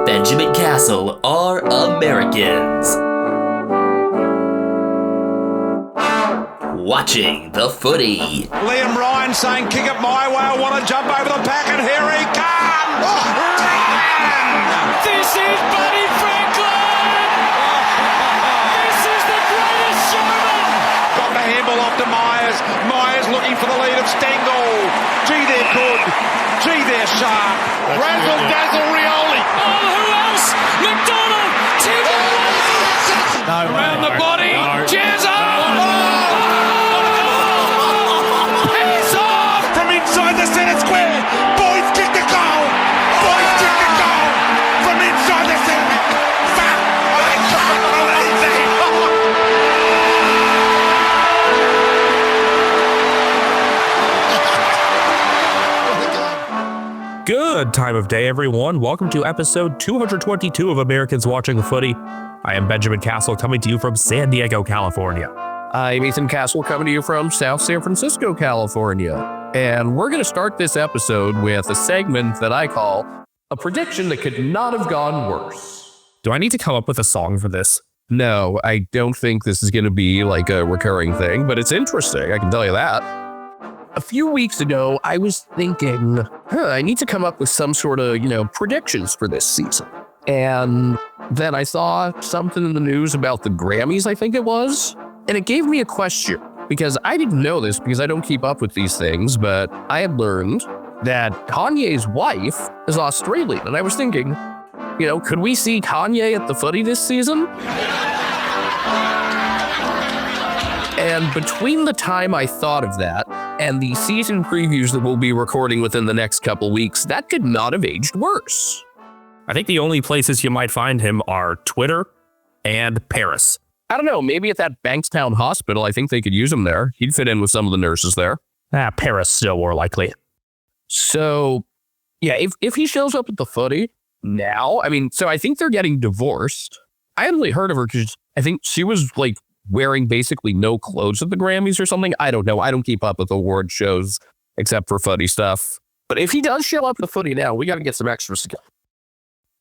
Benjamin Castle are Americans. Watching the footy. Liam Ryan saying, kick it my way, I want to jump over the pack, and here he comes! Ryan! This is Buddy Franklin! This is the greatest showman! Got the handball off to Myers. Myers looking for the lead of Stengel. Gee, they're good. Gee, they're sharp. Razzle dazzle Rioli. Oh, who else? McDonald! Around the body. Jazz up! He's off from inside the centre square. Boys kick the goal. Boys kick the goal from inside the centre. Fuck! I can't believe it. Good time of day, everyone. Welcome to episode 222 of Americans Watching the Footy. I am Benjamin Castle, coming to you from San Diego, California. I'm Ethan Castle, coming to you from South San Francisco, California. And we're going to start this episode with a segment that I call A Prediction That Could Not Have Gone Worse. Do I need to come up with a song for this? No, I don't think this is going to be like a recurring thing, but it's interesting, I can tell you that. A few weeks ago, I was thinking, I need to come up with some sort of, predictions for this season. And then I saw something in the news about the Grammys, I think it was, and it gave me a question, because I didn't know this because I don't keep up with these things, but I had learned that Kanye's wife is Australian, and I was thinking, could we see Kanye at the footy this season? And between the time I thought of that and the season previews that we'll be recording within the next couple weeks, that could not have aged worse. I think the only places you might find him are Twitter and Paris. I don't know, maybe at that Bankstown hospital, I think they could use him there. He'd fit in with some of the nurses there. Paris still more likely. So, yeah, if he shows up at the footy now, so I think they're getting divorced. I hadn't really heard of her because I think she was wearing basically no clothes at the Grammys or something. I don't know. I don't keep up with award shows except for footy stuff. But if he does show up at the footy now, we got to get some extras together.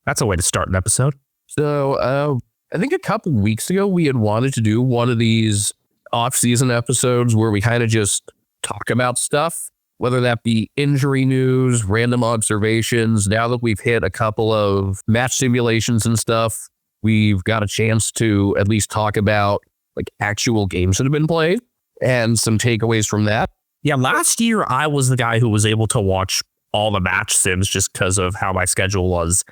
That's a way to start an episode. So I think a couple weeks ago, we had wanted to do one of these off-season episodes where we kind of just talk about stuff, whether that be injury news, random observations. Now that we've hit a couple of match simulations and stuff, we've got a chance to at least talk about actual games that have been played and some takeaways from that. Yeah, last year I was the guy who was able to watch all the match sims just because of how my schedule was.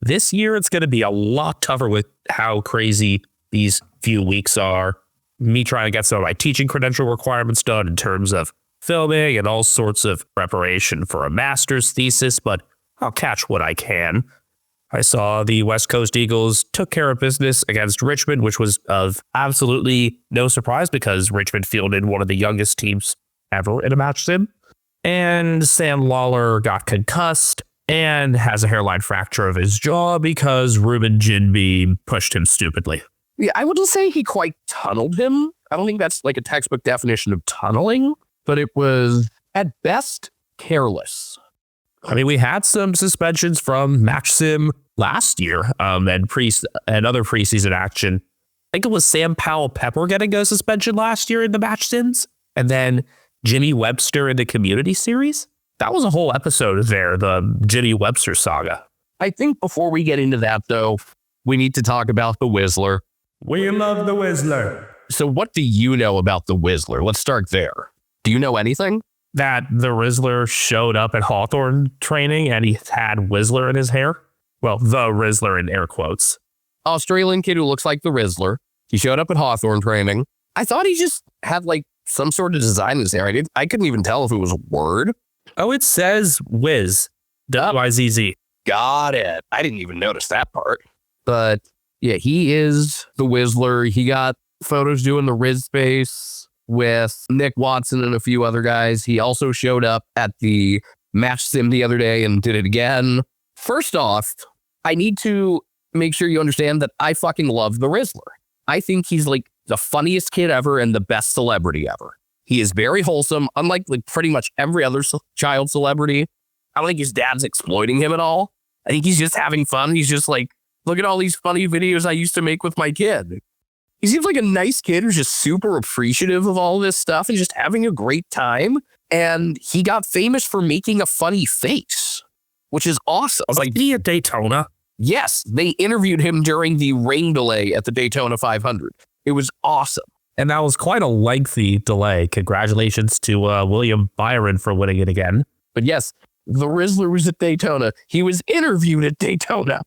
This year it's going to be a lot tougher with how crazy these few weeks are. Me trying to get some of my teaching credential requirements done in terms of filming and all sorts of preparation for a master's thesis, but I'll catch what I can. I saw the West Coast Eagles took care of business against Richmond, which was of absolutely no surprise because Richmond fielded one of the youngest teams ever in a match sim. And Sam Lawler got concussed and has a hairline fracture of his jaw because Ruben Jinby pushed him stupidly. Yeah, I wouldn't say he quite tunneled him. I don't think that's a textbook definition of tunneling, but it was, at best, careless. We had some suspensions from Match Sim last year and other preseason action. I think it was Sam Powell-Pepper getting a suspension last year in the Match Sims, and then Jimmy Webster in the Community Series. That was a whole episode there, the Jimmy Webster saga. I think before we get into that, though, we need to talk about the Whistler. We love the Whistler. So what do you know about the Whistler? Let's start there. Do you know anything? That the Rizzler showed up at Hawthorne training and he had Whistler in his hair. Well, the Rizzler in air quotes. Australian kid who looks like the Rizzler. He showed up at Hawthorne training. I thought he just had some sort of design in his hair. I couldn't even tell if it was a word. Oh, it says Wiz. W-I-Z-Z. Got it. I didn't even notice that part. But yeah, he is the Whistler. He got photos doing the Riz space with Nick Watson and a few other guys. He also showed up at the match sim the other day and did it again. First off, I need to make sure you understand that I fucking love the Rizzler. I think he's the funniest kid ever and the best celebrity ever. He is very wholesome, unlike pretty much every other child celebrity. I don't think his dad's exploiting him at all. I think he's just having fun. He's just like, look at all these funny videos I used to make with my kid. He seems like a nice kid who's just super appreciative of all this stuff and just having a great time. And he got famous for making a funny face, which is awesome. Was he at Daytona? Yes, they interviewed him during the rain delay at the Daytona 500. It was awesome. And that was quite a lengthy delay. Congratulations to William Byron for winning it again. But yes, the Rizzler was at Daytona. He was interviewed at Daytona.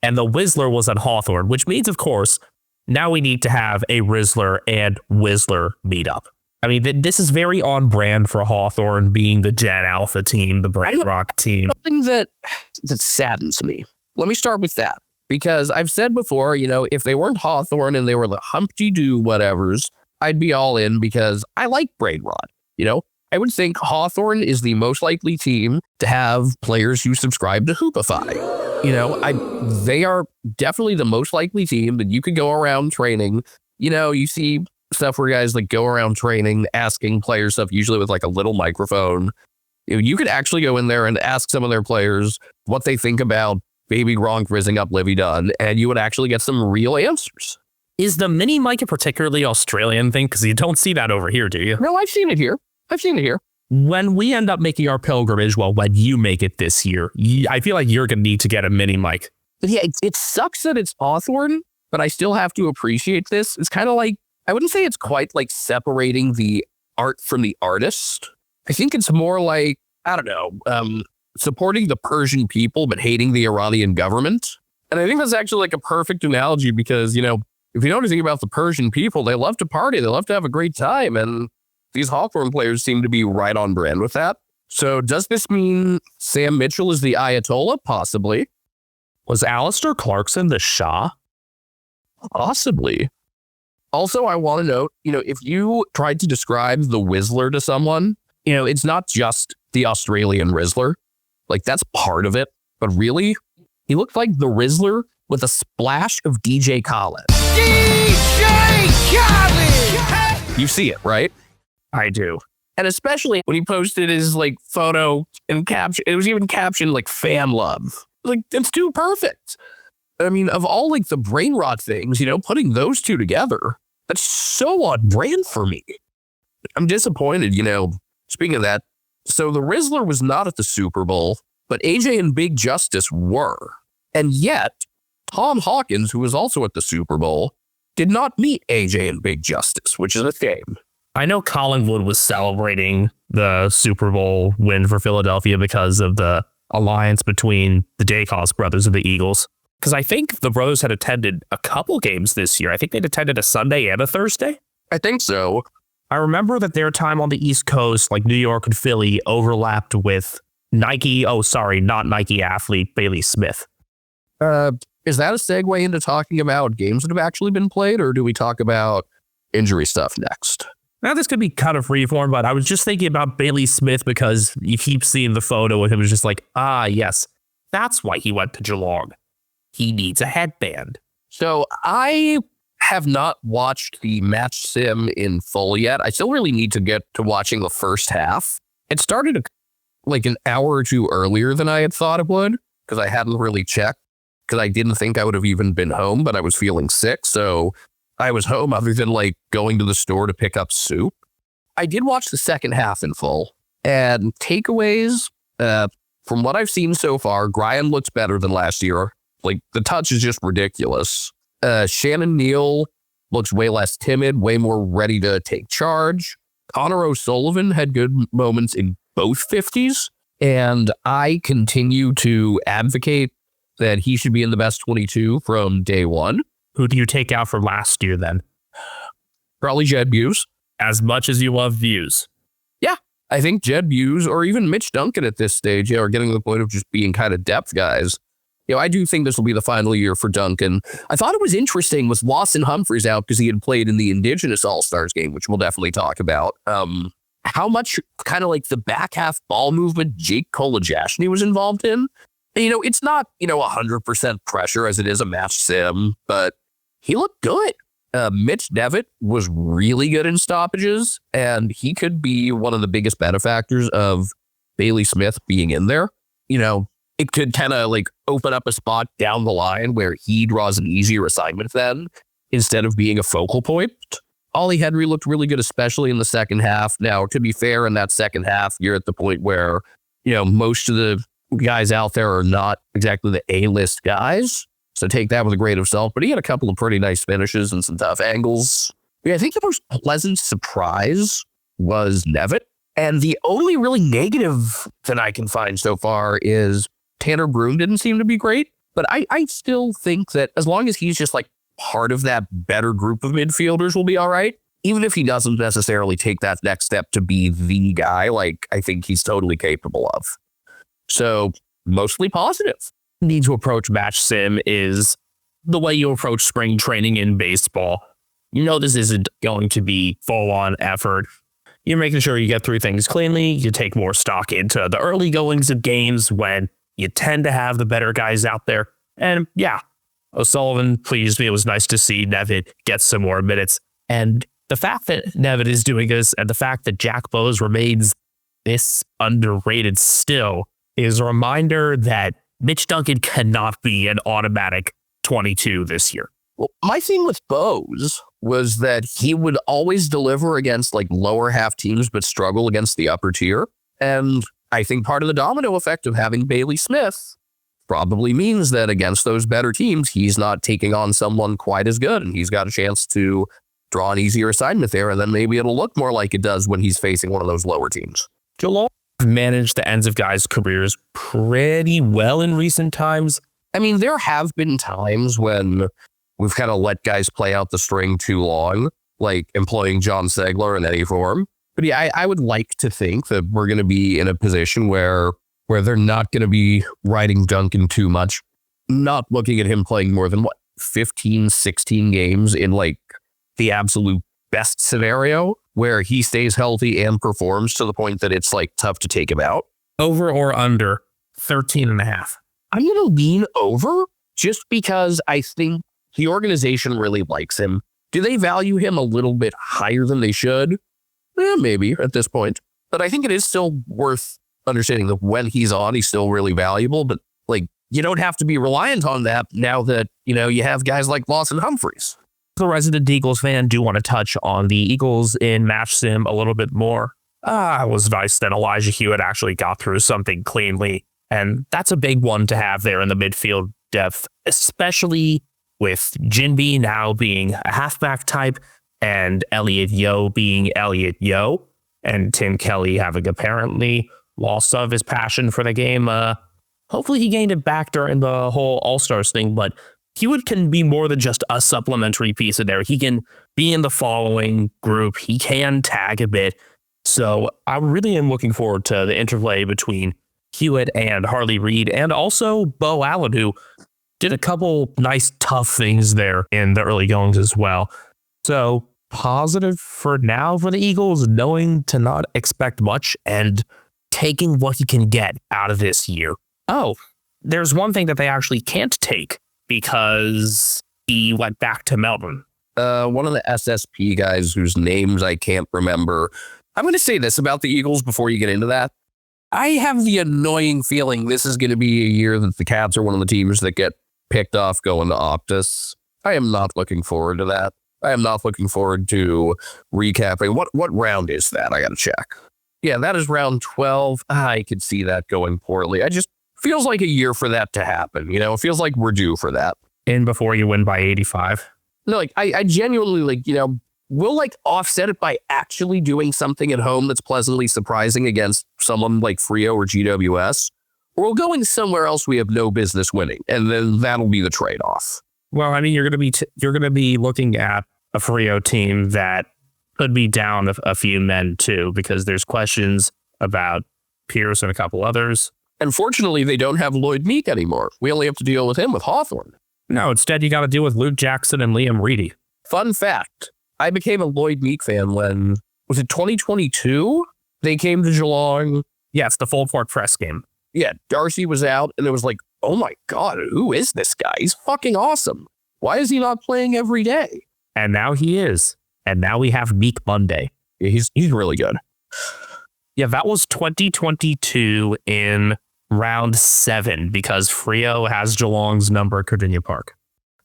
And the Whistler was at Hawthorne, which means, of course, now we need to have a Rizzler and Whistler meetup. I mean, this is very on brand for Hawthorne being the Gen Alpha team, the Brain Rock team. Something that saddens me. Let me start with that. Because I've said before, if they weren't Hawthorne and they were the Humpty Doo whatevers, I'd be all in because I like Brain Rot. I would think Hawthorne is the most likely team to have players who subscribe to Hoopify. They are definitely the most likely team that you could go around training. You see stuff where guys like go around training, asking players stuff, usually with like a little microphone. You could actually go in there and ask some of their players what they think about Baby Gronk rizzing up Livy Dunn, and you would actually get some real answers. Is the mini mic a particularly Australian thing? Because you don't see that over here, do you? No, I've seen it here. When we end up making our pilgrimage, when you make it this year, I feel like you're going to need to get a mini mic. But yeah, it sucks that it's Hawthorne, but I still have to appreciate this. It's kind of like, I wouldn't say it's quite like separating the art from the artist. I think it's more like, I don't know, supporting the Persian people, but hating the Iranian government. And I think that's actually like a perfect analogy because, if you know anything about the Persian people, they love to party. They love to have a great time. And these Hawthorne players seem to be right on brand with that. So does this mean Sam Mitchell is the Ayatollah? Possibly. Was Alistair Clarkson the Shah? Possibly. Also, I want to note, if you tried to describe the Whistler to someone, it's not just the Australian Rizzler. Like, that's part of it. But really, he looked like the Rizzler with a splash of DJ Khaled. DJ Khaled! You see it, right? I do. And especially when he posted his, photo and caption. It was even captioned, fan love. It's too perfect. I mean, of all, the brain rot things, putting those two together, that's so on brand for me. I'm disappointed, Speaking of that, so the Rizzler was not at the Super Bowl, but AJ and Big Justice were. And yet, Tom Hawkins, who was also at the Super Bowl, did not meet AJ and Big Justice, which is a shame. I know Collingwood was celebrating the Super Bowl win for Philadelphia because of the alliance between the Dacos brothers and the Eagles. Because I think the brothers had attended a couple games this year. I think they'd attended a Sunday and a Thursday. I think so. I remember that their time on the East Coast, like New York and Philly, overlapped with not Nike athlete Bailey Smith. Is that a segue into talking about games that have actually been played, or do we talk about injury stuff next? Now, this could be kind of freeform, but I was just thinking about Bailey Smith because you keep seeing the photo with him. It's just like, yes, that's why he went to Geelong. He needs a headband. So I have not watched the match sim in full yet. I still really need to get to watching the first half. It started an hour or two earlier than I had thought it would because I hadn't really checked because I didn't think I would have even been home, but I was feeling sick. So I was home other than going to the store to pick up soup. I did watch the second half in full and takeaways. From what I've seen so far, Brian looks better than last year. The touch is just ridiculous. Shannon Neal looks way less timid, way more ready to take charge. Connor O'Sullivan had good moments in both 50s, and I continue to advocate that he should be in the best 22 from day one. Who do you take out from last year then? Probably Jed Buse. As much as you love views. Yeah, I think Jed Buse or even Mitch Duncan at this stage are getting to the point of just being kind of depth guys. I do think this will be the final year for Duncan. I thought it was interesting with Lawson Humphreys out because he had played in the Indigenous All-Stars game, which we'll definitely talk about. How much kind of the back half ball movement Jake Kolajashny was involved in. It's not, 100% pressure as it is a match sim, but he looked good. Mitch Devitt was really good in stoppages, and he could be one of the biggest benefactors of Bailey Smith being in there. it could kind of like open up a spot down the line where he draws an easier assignment then instead of being a focal point. Ollie Henry looked really good, especially in the second half. Now, to be fair, in that second half, you're at the point where, most of the guys out there are not exactly the A-list guys. So take that with a grain of salt. But he had a couple of pretty nice finishes and some tough angles. I think the most pleasant surprise was Nevitt. And the only really negative that I can find so far is Tanner Broom didn't seem to be great. But I still think that as long as he's just like part of that better group of midfielders, will be all right. Even if he doesn't necessarily take that next step to be the guy, like I think he's totally capable of. So mostly positive. Need to approach match sim is the way you approach spring training in baseball. This isn't going to be full-on effort. You're making sure you get through things cleanly. You take more stock into the early goings of games when you tend to have the better guys out there. And yeah, O'Sullivan pleased me. It was nice to see Nevitt get some more minutes. And the fact that Nevitt is doing this and the fact that Jack Bowes remains this underrated still is a reminder that Mitch Duncan cannot be an automatic 22 this year. Well, my thing with Bowes was that he would always deliver against like lower half teams, but struggle against the upper tier. And I think part of the domino effect of having Bailey Smith probably means that against those better teams, he's not taking on someone quite as good. And he's got a chance to draw an easier assignment there. And then maybe it'll look more like it does when he's facing one of those lower teams. Geelong managed the ends of guys' careers pretty well in recent times. I mean, there have been times when we've kind of let guys play out the string too long, like employing John Segler in any form. But yeah, I would like to think that we're going to be in a position where they're not going to be riding Duncan too much, not looking at him playing more than 15, 16 games in like the absolute best scenario where he stays healthy and performs to the point that it's like tough to take him out. Over or under 13.5. I'm going to lean over just because I think the organization really likes him. Do they value him a little bit higher than they should? Maybe at this point. But I think it is still worth understanding that when he's on, he's still really valuable. But like, you don't have to be reliant on that now that, you have guys like Lawson Humphreys. The resident Eagles fan, do want to touch on the Eagles in match sim a little bit more. It was nice that Elijah Hewitt actually got through something cleanly. And that's a big one to have there in the midfield depth, especially with Jinby now being a halfback type and Elliot Yeo being Elliot Yeo, and Tim Kelly having apparently lost some of his passion for the game. Hopefully he gained it back during the whole All-Stars thing, but Hewitt can be more than just a supplementary piece in there. He can be in the following group. He can tag a bit. So I really am looking forward to the interplay between Hewitt and Harley Reid, and also Bo Allen, who did a couple nice, tough things there in the early goings as well. So positive for now for the Eagles, knowing to not expect much and taking what he can get out of this year. Oh, there's one thing that they actually can't take because he went back to Melbourne. One of the SSP guys whose names I can't remember. I'm going to say this about the Eagles before you get into that. I have the annoying feeling this is going to be a year that the Cats are one of the teams that get picked off going to Optus. I am not looking forward to that. I am not looking forward to recapping. What round is that? I got to check. Yeah, that is round 12. I could see that going poorly. I just feels like a year for that to happen. It feels like we're due for that. In before you win by 85. No, like I genuinely we'll offset it by actually doing something at home that's pleasantly surprising against someone like Frio or GWS. Or we'll go in somewhere else we have no business winning, and then that'll be the trade-off. Well, I mean, you're going to be looking at a Frio team that could be down a few men too, because there's questions about Pierce and a couple others. And fortunately, they don't have Lloyd Meek anymore. We only have to deal with him with Hawthorne. No, instead you got to deal with Luke Jackson and Liam Reedy. Fun fact, I became a Lloyd Meek fan when, was it 2022? They came to Geelong. Yeah, it's the full court press game. Yeah, Darcy was out, and it was like, oh my God, who is this guy? He's fucking awesome. Why is he not playing every day? And now he is. And now we have Meek Monday. Yeah, he's really good. Yeah, that was 2022 in round 7 because Frio has Geelong's number at Cardinia Park.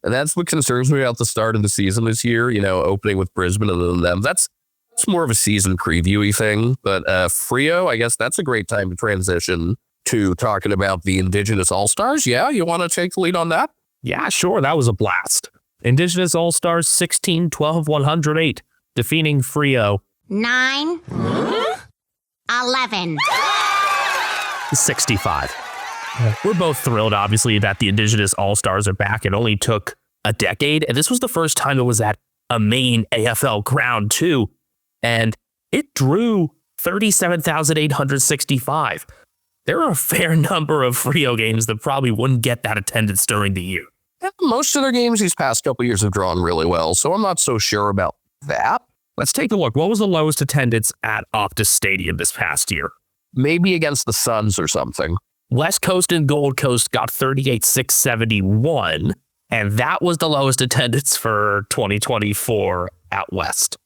And that's what concerns me about the start of the season this year, opening with Brisbane and then them. That's more of a season preview-y thing. But Frio, I guess that's a great time to transition to talking about the Indigenous All-Stars. Yeah, you want to take the lead on that? Yeah, sure. That was a blast. Indigenous All-Stars 16-12-108, defeating Frio 9, 11. 65. We're both thrilled, obviously, that the Indigenous All-Stars are back. It only took a decade, and this was the first time it was at a main AFL ground, too. And it drew 37,865. There are a fair number of Frio games that probably wouldn't get that attendance during the year. Yeah, most of their games these past couple years have drawn really well, so I'm not so sure about that. Let's take a look. What was the lowest attendance at Optus Stadium this past year? Maybe against the Suns or something. West Coast and Gold Coast got 38,671, and that was the lowest attendance for 2024 out West.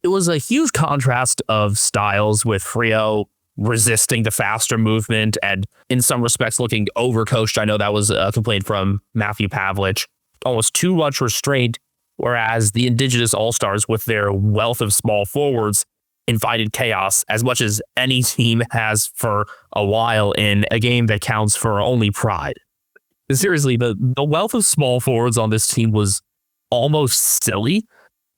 It was a huge contrast of styles, with Frio resisting the faster movement and in some respects looking overcoached. I know that was a complaint from Matthew Pavlich. Almost too much restraint, whereas the Indigenous All-Stars, with their wealth of small forwards, invited chaos as much as any team has for a while in a game that counts for only pride. Seriously, the wealth of small forwards on this team was almost silly.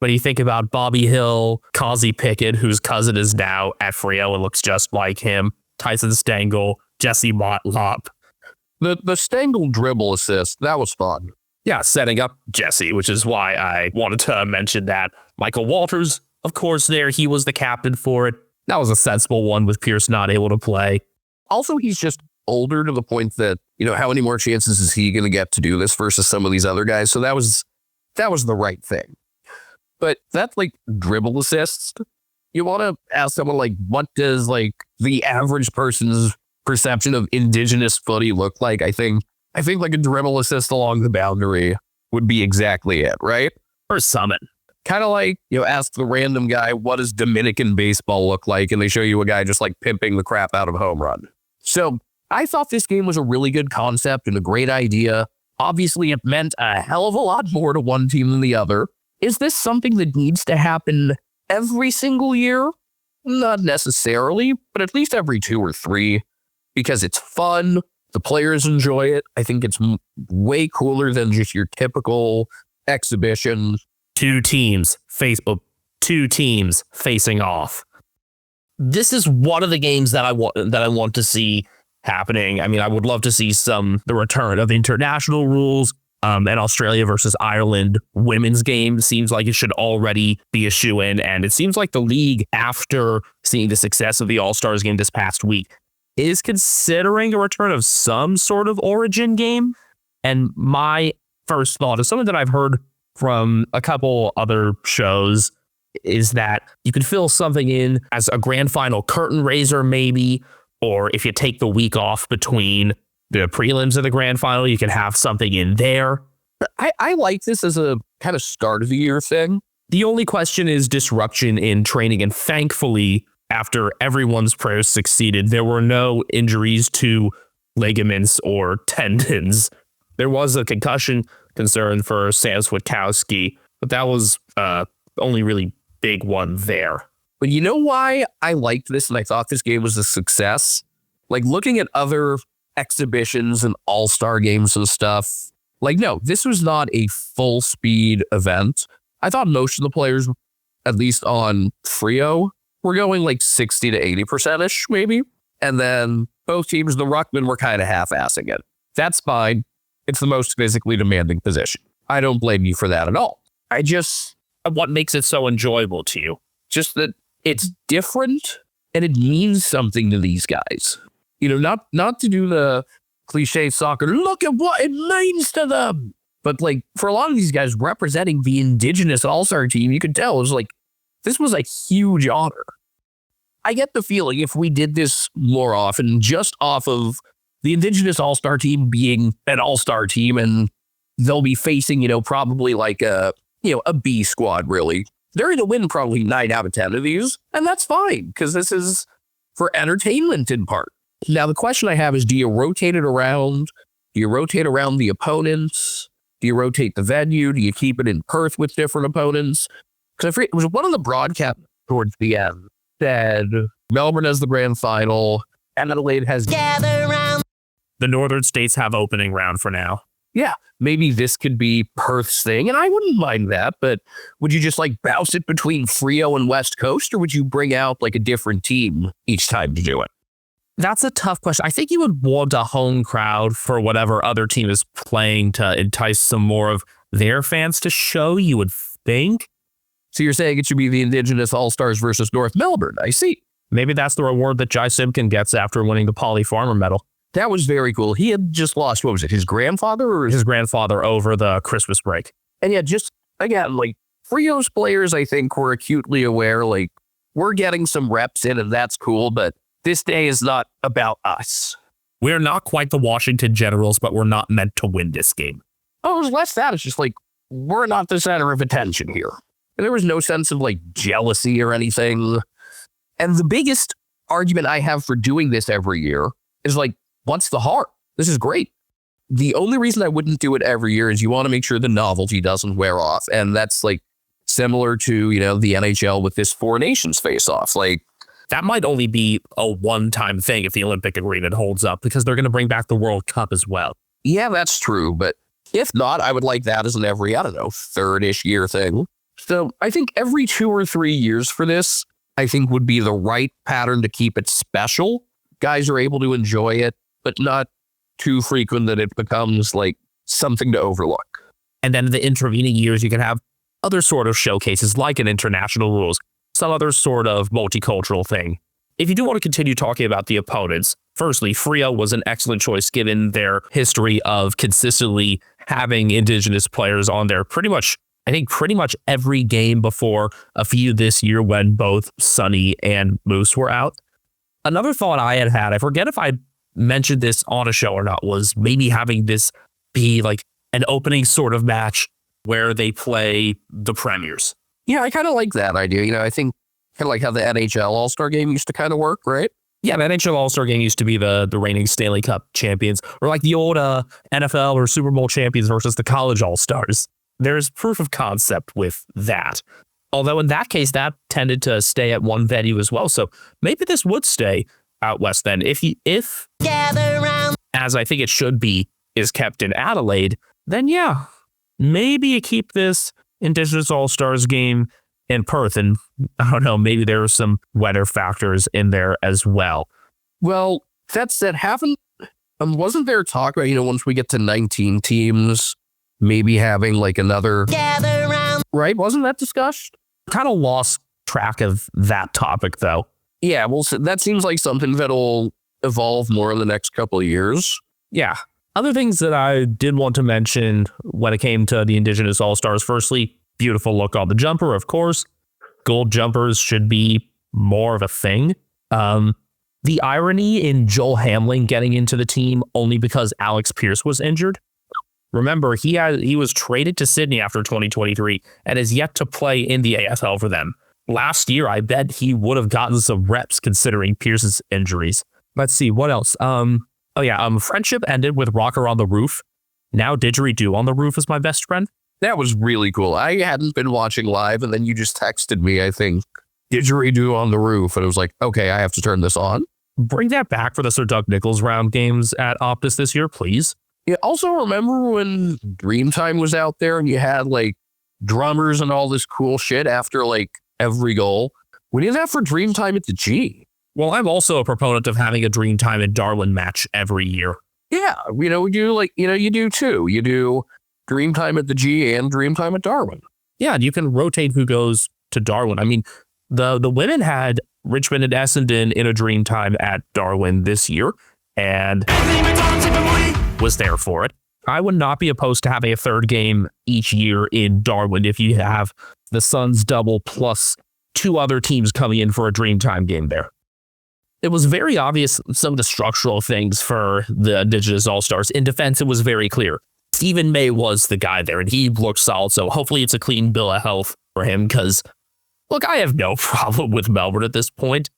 When you think about Bobby Hill, Kazi Pickett, whose cousin is now at Frio and looks just like him, Tyson Stengel, Jesse Motlop. The Stengel dribble assist, that was fun. Yeah, setting up Jesse, which is why I wanted to mention that. Michael Walters, of course, he was the captain for it. That was a sensible one with Pierce not able to play. Also, he's just older to the point that, how many more chances is he going to get to do this versus some of these other guys? So that was the right thing. But that's dribble assists. You want to ask someone what does the average person's perception of Indigenous footy look like? I think a dribble assist along the boundary would be exactly it, right? Or summon. Kind of ask the random guy, what does Dominican baseball look like? And they show you a guy just pimping the crap out of a home run. So I thought this game was a really good concept and a great idea. Obviously, it meant a hell of a lot more to one team than the other. Is this something that needs to happen every single year? Not necessarily, but at least every 2 or 3, because it's fun. The players enjoy it. I think it's way cooler than just your typical exhibition. Two teams facing off. This is one of the games that I want to see happening. I mean, I would love to see the return of international rules. And Australia versus Ireland women's game seems like it should already be a shoo-in. And it seems like the league, after seeing the success of the All-Stars game this past week, is considering a return of some sort of origin game. And my first thought is something that I've heard from a couple other shows is that you could fill something in as a grand final curtain raiser, maybe, or if you take the week off between the prelims of the grand final, you can have something in there. I like this as a kind of start of the year thing. The only question is disruption in training. And thankfully, after everyone's prayers succeeded, there were no injuries to ligaments or tendons. There was a concussion concern for Sam Switkowski, but that was only really big one there. But you know why I liked this and I thought this game was a success? Looking at other exhibitions and all-star games and stuff, no, this was not a full speed event. I thought most of the players, at least on Frio, were going 60 to 80%-ish maybe. And then both teams, the ruckmen, were kind of half-assing it. That's fine. It's the most physically demanding position. I don't blame you for that at all. What makes it so enjoyable to you? Just that it's different and it means something to these guys. Not to do the cliche soccer, look at what it means to them. But for a lot of these guys representing the Indigenous All-Star team, you could tell it was this was a huge honor. I get the feeling if we did this more often, just off of the Indigenous All-Star team being an All-Star team, and they'll be facing, probably a B squad, really. They're going to win probably 9 out of 10 of these, and that's fine, because this is for entertainment in part. Now, the question I have is, do you rotate it around? Do you rotate around the opponents? Do you rotate the venue? Do you keep it in Perth with different opponents? Because it was one of the broadcasts towards the end said Melbourne has the grand final, Adelaide has Gather round. The northern states have opening round for now. Yeah, maybe this could be Perth's thing, and I wouldn't mind that, but would you just like bounce it between Freo and West Coast, or would you bring out like a different team each time to do it? That's a tough question. I think you would want a home crowd for whatever other team is playing to entice some more of their fans to show, you would think. So you're saying it should be the Indigenous All-Stars versus North Melbourne. I see. Maybe that's the reward that Jai Simpkin gets after winning the Polly Farmer medal. That was very cool. He had just lost, what was it, his grandfather? Or His grandfather over the Christmas break. And yeah, just, again, like, Freo's players, I think, were acutely aware, like, we're getting some reps in, and that's cool, but this day is not about us. We're not quite the Washington Generals, but we're not meant to win this game. Oh, it was less that. It's just like, we're not the center of attention here. And there was no sense of, like, jealousy or anything. And the biggest argument I have for doing this every year is, like, what's the harm? This is great. The only reason I wouldn't do it every year is you want to make sure the novelty doesn't wear off. And that's, like, similar to, you know, the NHL with this Four Nations face-off. Like, that might only be a one-time thing if the Olympic agreement holds up, because they're going to bring back the World Cup as well. yeah, that's true. But if not, I would like that as an every, I don't know, third-ish year thing. So I think every 2 or 3 years for this, I think would be the right pattern to keep it special. Guys are able to enjoy it, but not too frequent that it becomes like something to overlook. And then in the intervening years, you can have other sort of showcases like an international rules, some other sort of multicultural thing. If you do want to continue talking about the opponents, firstly, Freo was an excellent choice given their history of consistently having Indigenous players on there pretty much every game before a few this year when both Sonny and Moose were out. Another thought I had, I forget if I mentioned this on a show or not, was maybe having this be like an opening sort of match where they play the premiers. Yeah, I kind of like that idea. You know, I think kind of like how the NHL All-Star Game used to kind of work, right? Yeah, the NHL All-Star Game used to be the reigning Stanley Cup champions, or like the old NFL or Super Bowl champions versus the college All-Stars. There's proof of concept with that. Although in that case, that tended to stay at one venue as well. So maybe this would stay out west then. If Gather round. as I think it should be, is kept in Adelaide, then yeah, maybe you keep this Indigenous All-Stars game in Perth. And I don't know, maybe there are some weather factors in there as well. Well, that said, wasn't there talk about, you know, once we get to 19 teams, maybe having like another, Gather round. right? Wasn't that discussed? Kind of lost track of that topic though. Yeah, well, so that seems like something that'll evolve more in the next couple of years. Yeah. Other things that I did want to mention when it came to the Indigenous All-Stars, firstly, beautiful look on the jumper, of course. Gold jumpers should be more of a thing. The irony in Joel Hamling getting into the team only because Alex Pearce was injured. Remember, he was traded to Sydney after 2023 and is yet to play in the AFL for them. Last year, I bet he would have gotten some reps considering Pearce's injuries. Let's see, what else? Friendship ended with Rocker on the Roof. Now Didgeridoo on the Roof is my best friend. That was really cool. I hadn't been watching live, and then you just texted me, I think, Didgeridoo on the Roof, and I was like, okay, I have to turn this on. Bring that back for the Sir Doug Nicholls round games at Optus this year, please. Yeah, also remember when Dreamtime was out there and you had like drummers and all this cool shit after like every goal? We need that for Dreamtime at the G. Well, I'm also a proponent of having a Dreamtime and Darwin match every year. Yeah, you know, we do like, you know, you do too. You do Dreamtime at the G and Dreamtime at Darwin. Yeah, and you can rotate who goes to Darwin. I mean, the women had Richmond and Essendon in a Dreamtime at Darwin this year, and was there for it. I would not be opposed to having a third game each year in Darwin if you have the Suns double plus 2 other teams coming in for a Dreamtime game there. It was very obvious some of the structural things for the Indigenous All-Stars. In defense, it was very clear. Stephen May was the guy there, and he looked solid, so hopefully it's a clean bill of health for him, because, look, I have no problem with Melbourne at this point.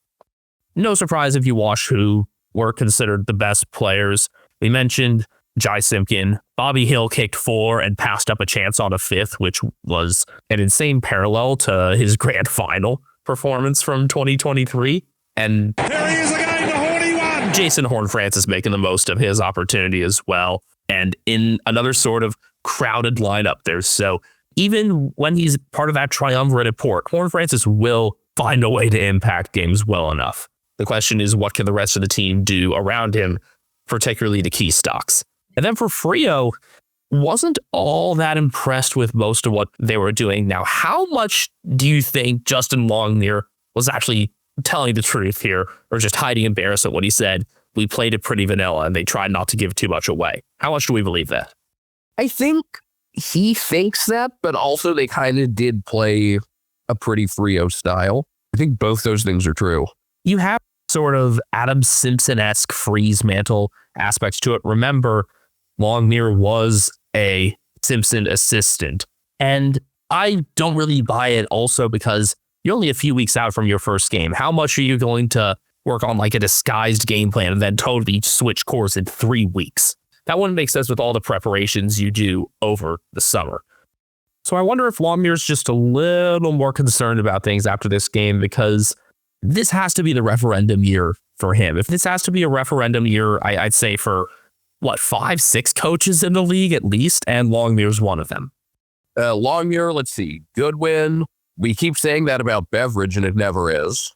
No surprise if you watch who were considered the best players. We mentioned Jai Simpkin. Bobby Hill kicked 4 and passed up a chance on a 5th, which was an insane parallel to his grand final performance from 2023. And Here he is again, the horny one. Jason Horne-Francis making the most of his opportunity as well. And in another sort of crowded lineup there. So even when he's part of that triumvirate at Port, Horne-Francis will find a way to impact games well enough. The question is, what can the rest of the team do around him, particularly the key stocks? And then for Frio, wasn't all that impressed with most of what they were doing. Now, how much do you think Justin Longmire was actually telling the truth here, or just hiding embarrassment when he said, we played it pretty vanilla and they tried not to give too much away? How much do we believe that? I think he thinks that, but also they kind of did play a pretty Frio style. I think both those things are true. You have sort of Adam Simpson-esque freeze mantle aspects to it. Remember, Longmire was a Simpson assistant. And I don't really buy it also because you're only a few weeks out from your first game. How much are you going to work on like a disguised game plan and then totally switch course in 3 weeks? That wouldn't make sense with all the preparations you do over the summer. So I wonder if Longmire's just a little more concerned about things after this game, because this has to be the referendum year for him. If this has to be a referendum year, I'd say for 5, 6 coaches in the league at least, and Longmire's one of them. Longmire, let's see, Goodwin. We keep saying that about Beveridge, and it never is.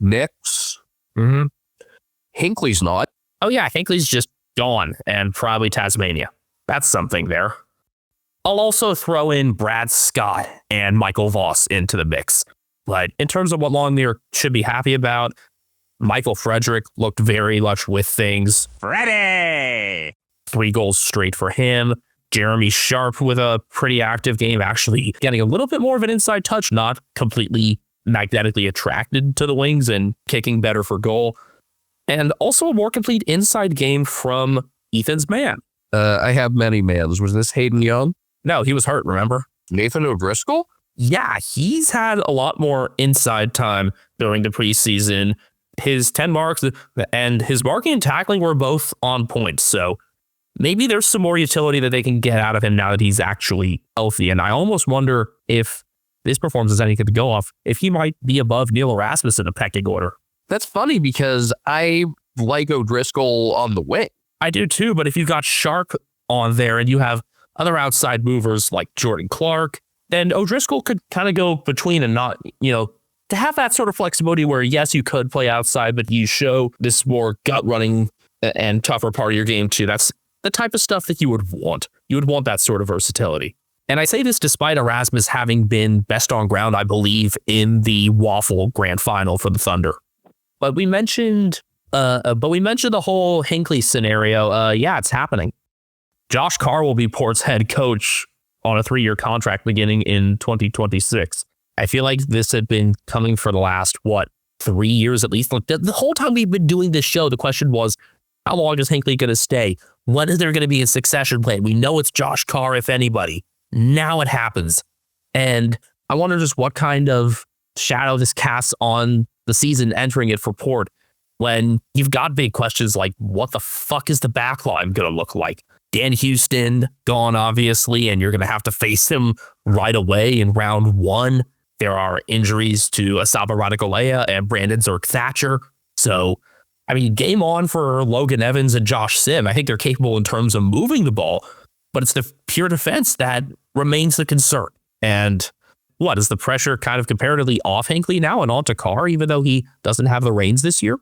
Nix. Mm-hmm. Hinckley's not. Oh yeah, Hinckley's just gone, and probably Tasmania. That's something there. I'll also throw in Brad Scott and Michael Voss into the mix. But in terms of what Longmire should be happy about, Michael Frederick looked very much with things. Ready. 3 goals straight for him. Jeremy Sharp with a pretty active game, actually getting a little bit more of an inside touch, not completely magnetically attracted to the wings and kicking better for goal. And also a more complete inside game from Ethan's man. I have many mans. Was this Hayden Young? No, he was hurt, remember? Nathan O'Driscoll? Yeah, he's had a lot more inside time during the preseason. His 10 marks and his marking and tackling were both on point. So maybe there's some more utility that they can get out of him now that he's actually healthy. And I almost wonder if this performance is anything to go off, if he might be above Neil Erasmus in the pecking order. That's funny because I like O'Driscoll on the wing. I do too, but if you've got Sharp on there and you have other outside movers like Jordan Clark, then O'Driscoll could kind of go between and not, to have that sort of flexibility where, yes, you could play outside, but you show this more gut running and tougher part of your game too. That's the type of stuff that you would want. You would want that sort of versatility. And I say this despite Erasmus having been best on ground, I believe, in the Waffle Grand Final for the Thunder. But we mentioned the whole Hinckley scenario. Yeah, it's happening. Josh Carr will be Port's head coach on a 3-year contract beginning in 2026. I feel like this had been coming for the last, 3 years at least? Like the whole time we've been doing this show, the question was, how long is Hinckley going to stay? When is there going to be a succession plan? We know it's Josh Carr, if anybody. Now it happens. And I wonder just what kind of shadow this casts on the season entering it for Port when you've got big questions like, what the fuck is the backline going to look like? Dan Houston gone, obviously, and you're going to have to face him right away in round 1. There are injuries to Asaba Radicolea and Brandon Zerk-Thatcher. So, game on for Logan Evans and Josh Sim. I think they're capable in terms of moving the ball, but it's the pure defense that remains the concern. And is the pressure kind of comparatively off Hinckley now and onto Carr, even though he doesn't have the reins this year?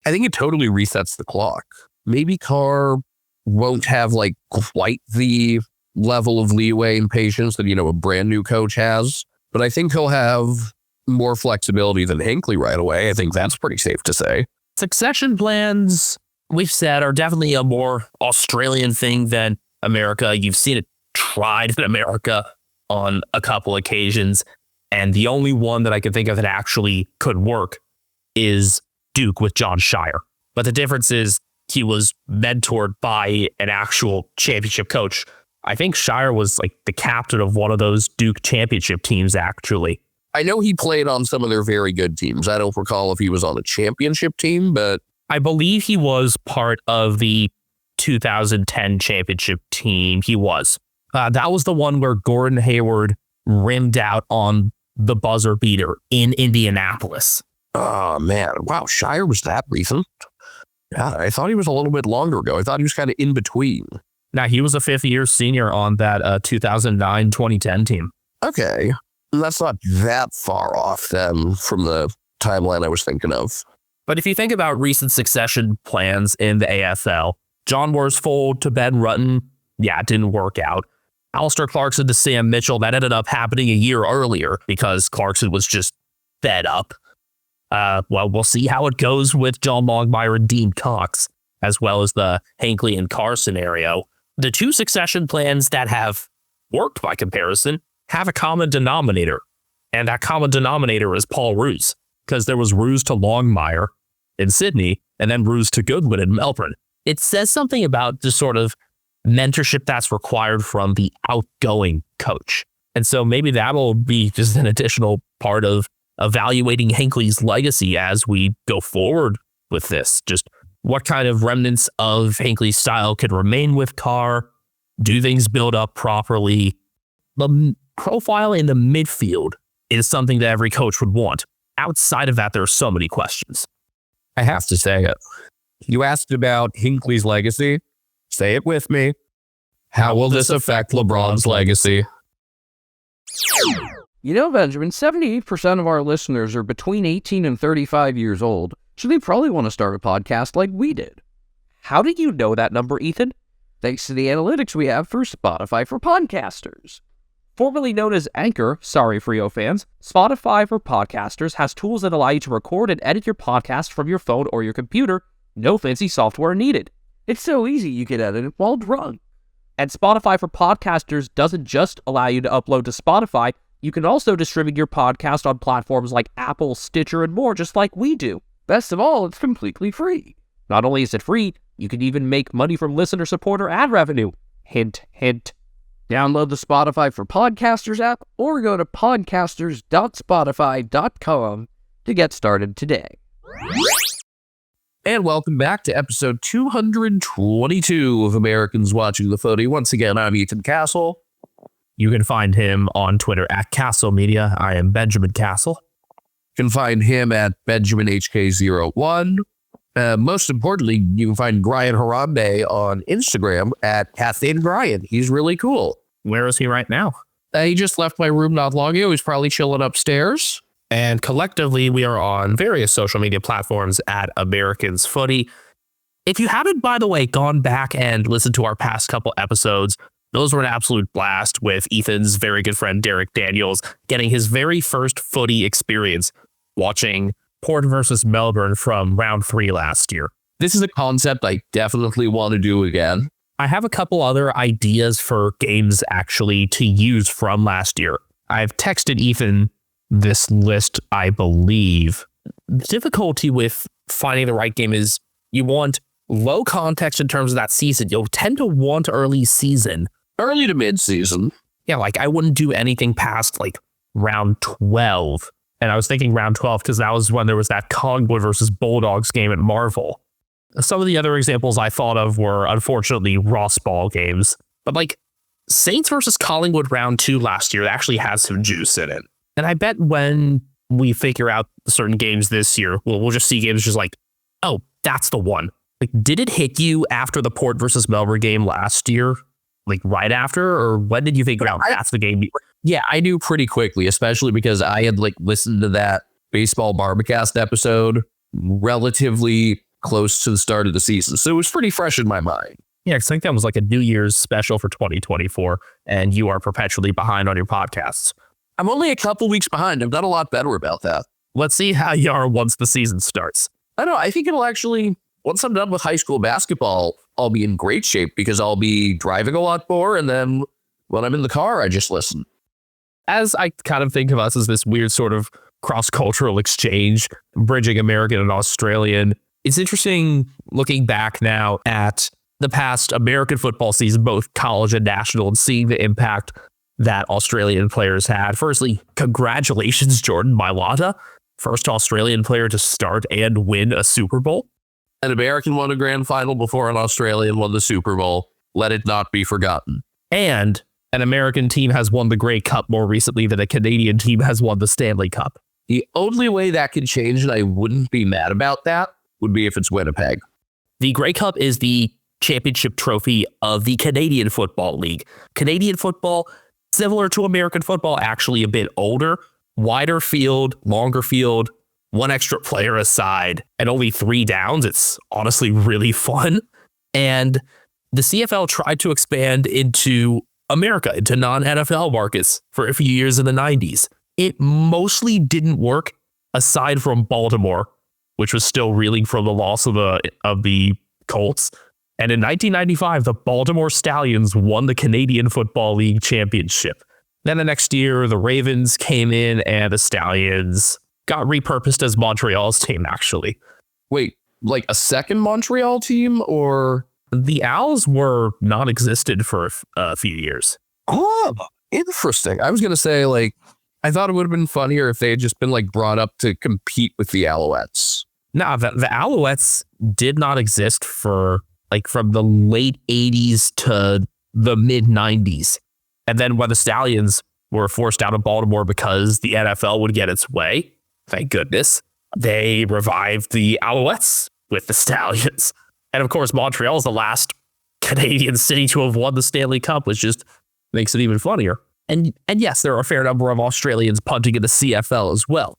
I think it totally resets the clock. Maybe Carr won't have quite the level of leeway and patience that, a brand new coach has. But I think he'll have more flexibility than Hinckley right away. I think that's pretty safe to say. Succession plans, we've said, are definitely a more Australian thing than America. You've seen it tried in America on a couple occasions. And the only one that I can think of that actually could work is Duke with John Shire. But the difference is he was mentored by an actual championship coach. I think Shire was the captain of one of those Duke championship teams, actually. I know he played on some of their very good teams. I don't recall if he was on a championship team, but I believe he was part of the 2010 championship team. He was. That was the one where Gordon Hayward rimmed out on the buzzer beater in Indianapolis. Oh, man. Wow, Shire was that recent? Yeah, I thought he was a little bit longer ago. I thought he was kind of in between. Now, he was a fifth-year senior on that 2009-2010 team. Okay. That's not that far off then from the timeline I was thinking of. But if you think about recent succession plans in the AFL, John Worsfold to Ben Rutten, yeah, it didn't work out. Alistair Clarkson to Sam Mitchell, that ended up happening a year earlier because Clarkson was just fed up. Well, we'll see how it goes with John Longmire and Dean Cox, as well as the Hinckley and Carr scenario. The two succession plans that have worked by comparison have a common denominator, and that common denominator is Paul Roos, because there was Roos to Longmire in Sydney, and then Roos to Goodwin in Melbourne. It says something about the sort of mentorship that's required from the outgoing coach. And so maybe that'll be just an additional part of evaluating Hinckley's legacy as we go forward with this. Just what kind of remnants of Hinckley's style could remain with Carr? Do things build up properly? The profile in the midfield is something that every coach would want. Outside of that, there are so many questions. I have to say it. You asked about Hinckley's legacy. Say it with me. How will this affect LeBron's legacy? You know, Benjamin, 78% of our listeners are between 18 and 35 years old, so they probably want to start a podcast like we did. How did you know that number, Ethan? Thanks to the analytics we have for Spotify for Podcasters. Formerly known as Anchor, sorry Frio fans, Spotify for Podcasters has tools that allow you to record and edit your podcast from your phone or your computer. No fancy software needed. It's so easy you can edit it while drunk. And Spotify for Podcasters doesn't just allow you to upload to Spotify, you can also distribute your podcast on platforms like Apple, Stitcher, and more, just like we do. Best of all, it's completely free. Not only is it free, you can even make money from listener support or ad revenue. Hint, hint. Download the Spotify for Podcasters app or go to podcasters.spotify.com to get started today. And welcome back to episode 222 of Americans Watching the Footy. Once again, I'm Ethan Castle. You can find him on Twitter at Castle Media. I am Benjamin Castle. You can find him at BenjaminHK01. Most importantly, you can find Brian Harambe on Instagram at Cathane Brian. He's really cool. Where is he right now? He just left my room not long ago. He's probably chilling upstairs. And collectively, we are on various social media platforms at Americans Footy. If you haven't, by the way, gone back and listened to our past couple episodes, those were an absolute blast with Ethan's very good friend, Derek Daniels, getting his very first footy experience watching Port versus Melbourne from round 3 last year. This is a concept I definitely want to do again. I have a couple other ideas for games actually to use from last year. I've texted Ethan this list, I believe. The difficulty with finding the right game is you want low context in terms of that season. You'll tend to want early season. Early to mid-season. Yeah, like I wouldn't do anything past like round 12. And I was thinking round 12 because that was when there was that Collingwood versus Bulldogs game at Marvel. Some of the other examples I thought of were unfortunately Ross Ball games. But like Saints versus Collingwood round 2 last year actually has some juice in it. And I bet when we figure out certain games this year, we'll just see games just like, oh, that's the one. Like, did it hit you after the Port versus Melbourne game last year? Like right after, or when did you figure out that's the game? Yeah, I knew pretty quickly, especially because I had like listened to that baseball Barbacast episode relatively close to the start of the season. So it was pretty fresh in my mind. Yeah, because I think that was like a New Year's special for 2024, and you are perpetually behind on your podcasts. I'm only a couple weeks behind. I've done a lot better about that. Let's see how you are once the season starts. I don't know. I think it'll actually, once I'm done with high school basketball, I'll be in great shape because I'll be driving a lot more. And then when I'm in the car, I just listen. As I kind of think of us as this weird sort of cross-cultural exchange, bridging American and Australian, it's interesting looking back now at the past American football season, both college and national, and seeing the impact that Australian players had. Firstly, congratulations, Jordan Mailata, first Australian player to start and win a Super Bowl. An American won a grand final before an Australian won the Super Bowl. Let it not be forgotten. And an American team has won the Grey Cup more recently than a Canadian team has won the Stanley Cup. The only way that could change, and I wouldn't be mad about that, would be if it's Winnipeg. The Grey Cup is the championship trophy of the Canadian Football League. Canadian football, similar to American football, actually a bit older, wider field, longer field, one extra player aside, and only 3 downs. It's honestly really fun. And the CFL tried to expand into America, into non-NFL markets for a few years in the 90s. It mostly didn't work, aside from Baltimore, which was still reeling from the loss of the Colts. And in 1995, the Baltimore Stallions won the Canadian Football League championship. Then the next year, the Ravens came in and the Stallions got repurposed as Montreal's team, actually. Wait, like a second Montreal team, or? The Owls were non-existent for a few years. Oh, interesting. I was going to say, like, I thought it would have been funnier if they had just been, like, brought up to compete with the Alouettes. No, the Alouettes did not exist for, like, from the late 80s to the mid-90s. And then when the Stallions were forced out of Baltimore because the NFL would get its way, thank goodness, they revived the Alouettes with the Stallions. And of course, Montreal is the last Canadian city to have won the Stanley Cup, which just makes it even funnier. And yes, there are a fair number of Australians punting in the CFL as well,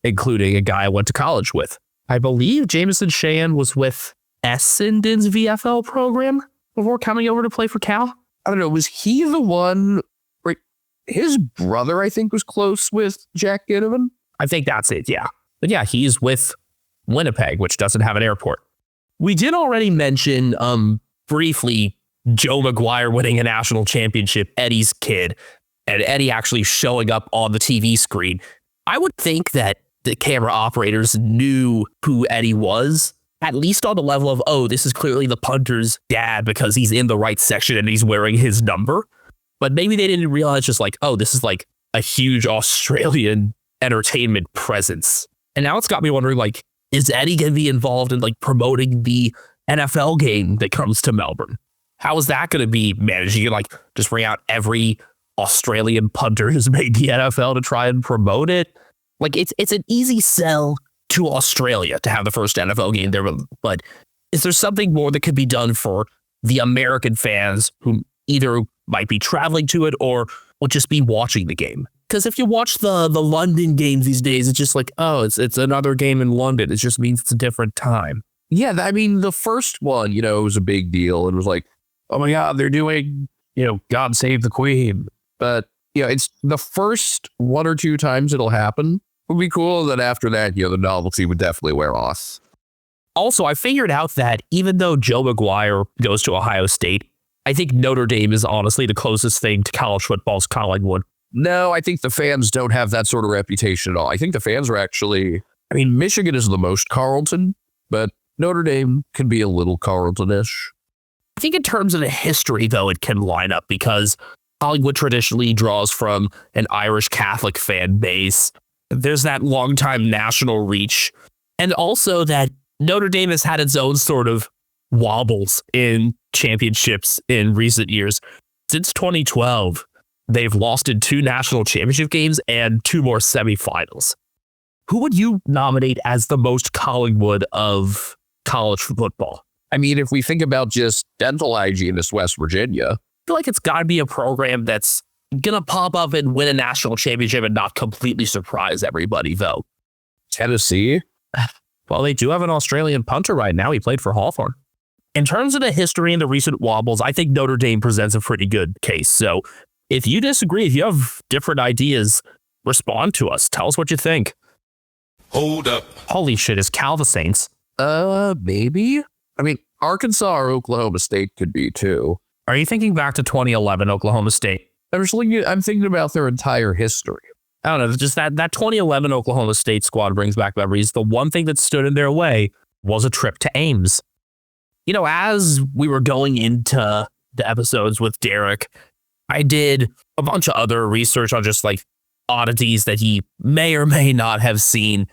including a guy I went to college with. I believe Jameson Sheehan was with Essendon's VFL program before coming over to play for Cal. I don't know, was he the one, right? His brother, I think, was close with Jack Ginnivan. I think that's it, yeah. But yeah, he's with Winnipeg, which doesn't have an airport. We did already mention briefly Joe McGuire winning a national championship, Eddie's kid, and Eddie actually showing up on the TV screen. I would think that the camera operators knew who Eddie was, at least on the level of, oh, this is clearly the punter's dad because he's in the right section and he's wearing his number. But maybe they didn't realize just like, oh, this is like a huge Australian entertainment presence. And now it's got me wondering, like, is Eddie going to be involved in like promoting the NFL game that comes to Melbourne? How is that going to be managed? You can like just bring out every Australian punter who's made the NFL to try and promote it. Like it's an easy sell to Australia to have the first NFL game there. But is there something more that could be done for the American fans who either might be traveling to it or will just be watching the game? Because if you watch the London games these days, it's just like, oh, it's another game in London. It just means it's a different time. Yeah, I mean, the first one, you know, was a big deal and was like, oh my God, they're doing, you know, God Save the Queen. But, you know, it's the first 1 or 2 times it'll happen. It would be cool that after that, you know, the novelty would definitely wear off. Also, I figured out that even though Joe McGuire goes to Ohio State, I think Notre Dame is honestly the closest thing to college football's Collingwood. No, I think the fans don't have that sort of reputation at all. I think the fans are actually, I mean, Michigan is the most Carleton, but Notre Dame can be a little Carleton-ish. I think in terms of the history, though, it can line up because Collingwood traditionally draws from an Irish Catholic fan base. There's that long-time national reach. And also that Notre Dame has had its own sort of wobbles in championships in recent years. Since 2012, they've lost in 2 national championship games and 2 more semifinals. Who would you nominate as the most Collingwood of college football? I mean, if we think about just dental hygienist West Virginia, I feel like it's got to be a program that's going to pop up and win a national championship and not completely surprise everybody, though. Tennessee? Well, they do have an Australian punter right now. He played for Hawthorn. In terms of the history and the recent wobbles, I think Notre Dame presents a pretty good case. So if you disagree, if you have different ideas, respond to us. Tell us what you think. Hold up. Holy shit, is Cal the Saints? Maybe? I mean, Arkansas or Oklahoma State could be too. Are you thinking back to 2011 Oklahoma State? I'm thinking about their entire history. I don't know, just that 2011 Oklahoma State squad brings back memories. The one thing that stood in their way was a trip to Ames. You know, as we were going into the episodes with Derek, I did a bunch of other research on just like oddities that he may or may not have seen.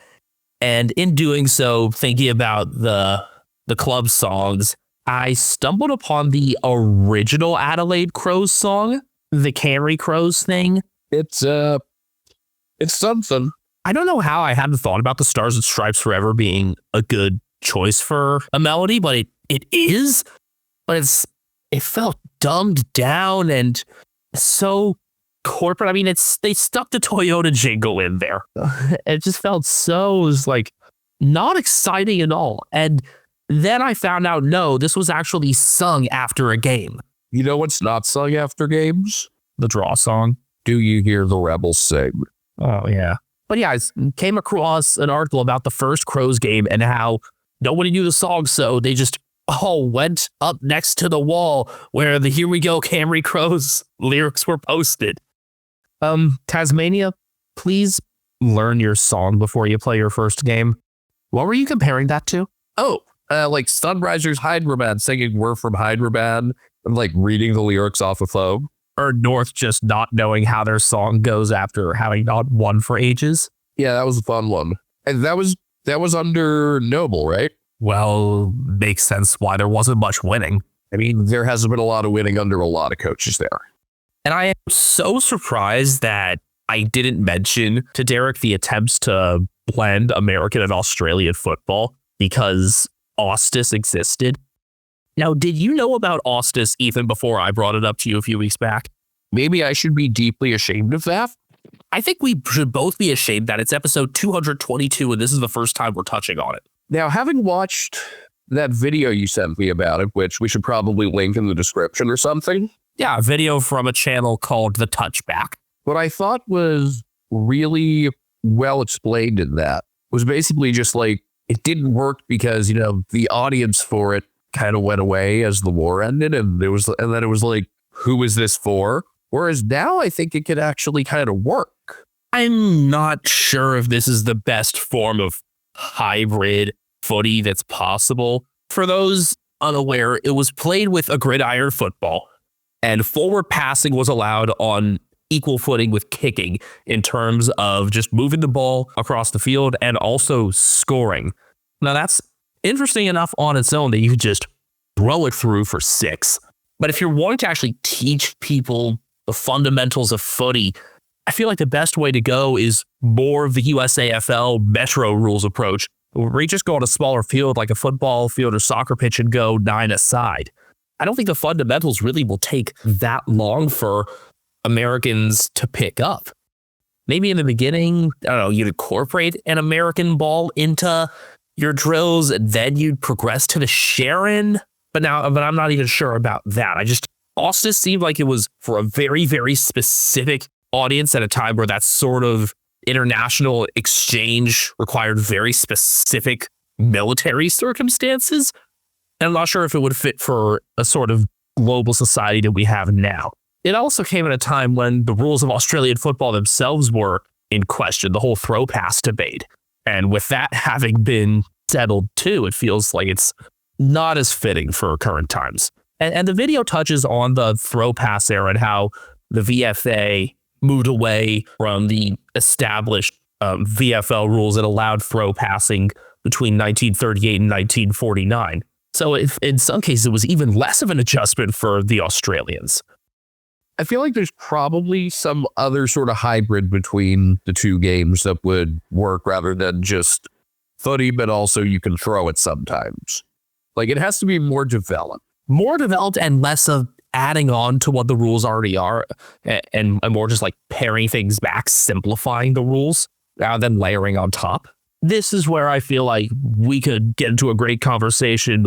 And in doing so, thinking about the the club songs, I stumbled upon the original Adelaide Crows song, the Canary Crows thing. It's something. I don't know how I hadn't thought about the Stars and Stripes Forever being a good choice for a melody, but it is. But it felt dumbed down and so corporate. I mean, they stuck the Toyota jingle in there. It just felt so, it was like not exciting at all. And then I found out, no, this was actually sung after a game. You know what's not sung after games? The draw song. Do you hear the Rebels sing? Oh, yeah. But yeah, I came across an article about the first Crows game and how nobody knew the song, so they just all went up next to the wall where the Here We Go Camry Crows lyrics were posted. Tasmania, please learn your song before you play your first game. What were you comparing that to? Oh, like Sunrisers Hyderabad singing We're from Hyderabad and like reading the lyrics off a phone. Or North just not knowing how their song goes after having not won for ages. Yeah, that was a fun one. And that was under Noble, right? Well, makes sense why there wasn't much winning. I mean, there hasn't been a lot of winning under a lot of coaches there. And I am so surprised that I didn't mention to Derek the attempts to blend American and Australian football because Austis existed. Now, did you know about Austis, Ethan, before I brought it up to you a few weeks back? Maybe I should be deeply ashamed of that. I think we should both be ashamed that it's episode 222 and this is the first time we're touching on it. Now, having watched that video you sent me about it, which we should probably link in the description or something. Yeah, a video from a channel called The Touchback. What I thought was really well explained in that was basically just like, it didn't work because, you know, the audience for it kind of went away as the war ended, and then it was like, who is this for? Whereas now I think it could actually kind of work. I'm not sure if this is the best form of hybrid footy that's possible. For those unaware, it was played with a gridiron football, and forward passing was allowed on equal footing with kicking in terms of just moving the ball across the field and also scoring. Now that's interesting enough on its own that you could just throw it through for 6. But if you're wanting to actually teach people the fundamentals of footy, I feel like the best way to go is more of the USAFL Metro rules approach, where you just go on a smaller field like a football field or soccer pitch and go 9 aside. I don't think the fundamentals really will take that long for Americans to pick up. Maybe in the beginning, I don't know, you'd incorporate an American ball into your drills, and then you'd progress to the Sharon. But I'm not even sure about that. Austin seemed like it was for a very, very specific audience at a time where that sort of international exchange required very specific military circumstances. And I'm not sure if it would fit for a sort of global society that we have now. It also came at a time when the rules of Australian football themselves were in question, the whole throw pass debate. And with that having been settled too, it feels like it's not as fitting for current times. And the video touches on the throw pass era and how the VFA moved away from the established VFL rules that allowed throw passing between 1938 and 1949. So in some cases, it was even less of an adjustment for the Australians. I feel like there's probably some other sort of hybrid between the two games that would work rather than just footy, but also you can throw it sometimes. Like, it has to be more developed. More developed and less of adding on to what the rules already are, and more just like paring things back, simplifying the rules rather than layering on top. This is where I feel like we could get into a great conversation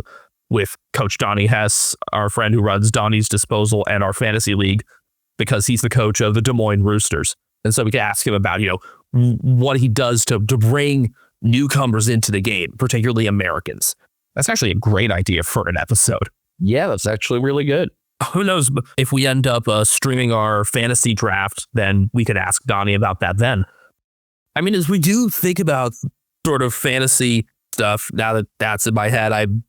with Coach Donnie Hess, our friend who runs Donnie's Disposal and our fantasy league, because he's the coach of the Des Moines Roosters. And so we could ask him about, what he does to bring newcomers into the game, particularly Americans. That's actually a great idea for an episode. Yeah, that's actually really good. Who knows if we end up streaming our fantasy draft, then we could ask Donnie about that then. I mean, as we do think about sort of fantasy stuff, now that that's in my head, I'm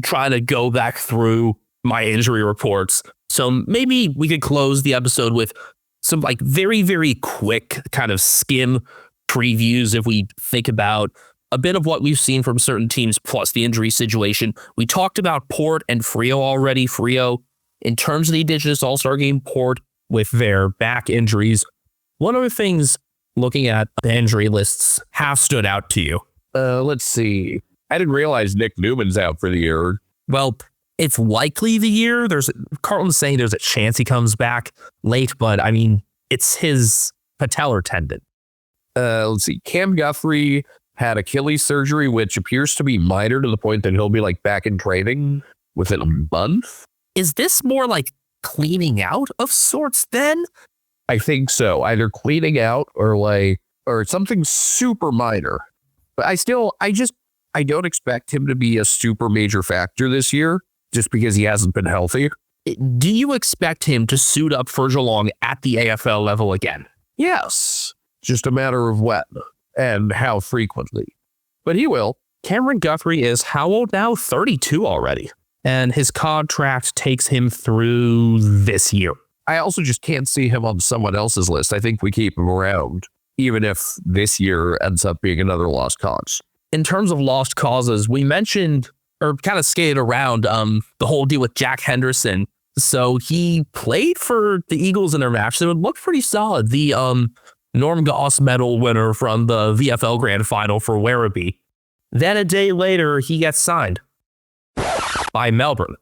trying to go back through my injury reports. So maybe we could close the episode with some like very, very quick kind of skim previews if we think about a bit of what we've seen from certain teams plus the injury situation. We talked about Port and Frio already. Frio, in terms of the Indigenous All-Star Game, Port with their back injuries. What other things, looking at the injury lists, have stood out to you? Let's see. I didn't realize Nick Newman's out for the year. Well, it's likely the year. Carlton's saying there's a chance he comes back late, but I mean, it's his patellar tendon. Let's see. Cam Guthrie had Achilles surgery, which appears to be minor to the point that he'll be like back in training within a month. Is this more like cleaning out of sorts then? I think so. Either cleaning out or something super minor. But I don't expect him to be a super major factor this year just because he hasn't been healthy. Do you expect him to suit up for Geelong at the AFL level again? Yes. Just a matter of when and how frequently. But he will. Cameron Guthrie is how old now? 32 already. And his contract takes him through this year. I also just can't see him on someone else's list. I think we keep him around, even if this year ends up being another lost cause. In terms of lost causes, we mentioned or kind of skated around the whole deal with Jack Henderson. So he played for the Eagles in their match. So it looked pretty solid. The Norm Goss medal winner from the VFL Grand Final for Werribee. Then a day later, he gets signed by Melbourne.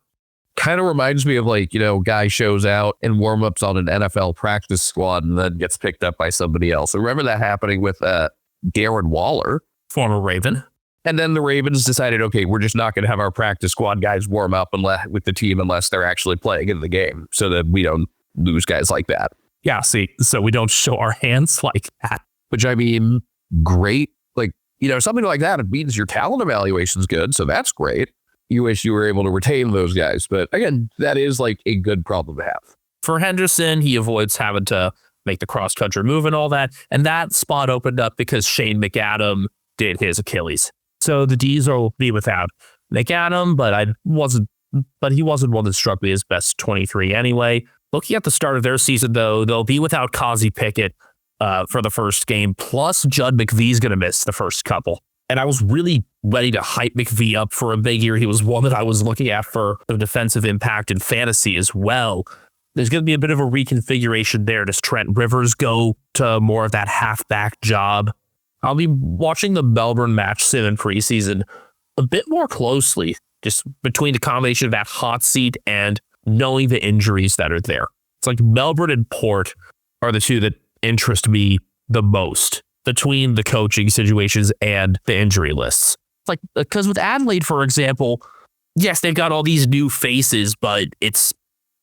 Kind of reminds me of guy shows out in warm-ups on an NFL practice squad and then gets picked up by somebody else. I remember that happening with Darren Waller. Former Raven. And then the Ravens decided, okay, we're just not going to have our practice squad guys warm up with the team unless they're actually playing in the game so that we don't lose guys like that. Yeah, see, so we don't show our hands like that. Which, I mean, great. Something like that, it means your talent evaluation's good, so that's great. You wish you were able to retain those guys. But again, that is a good problem to have. For Henderson, he avoids having to make the cross-country move and all that. And that spot opened up because Shane McAdam did his Achilles. So the D's will be without McAdam, but he wasn't one that struck me as best 23 anyway. Looking at the start of their season, though, they'll be without Kazi Pickett for the first game. Plus, Judd McVee's going to miss the first couple. And I was really ready to hype McVee up for a big year. He was one that I was looking at for the defensive impact in fantasy as well. There's going to be a bit of a reconfiguration there. Does Trent Rivers go to more of that halfback job? I'll be watching the Melbourne match sim in preseason a bit more closely, just between the combination of that hot seat and knowing the injuries that are there. It's like Melbourne and Port are the two that interest me the most between the coaching situations and the injury lists. It's like, because with Adelaide, for example, yes, they've got all these new faces, but it's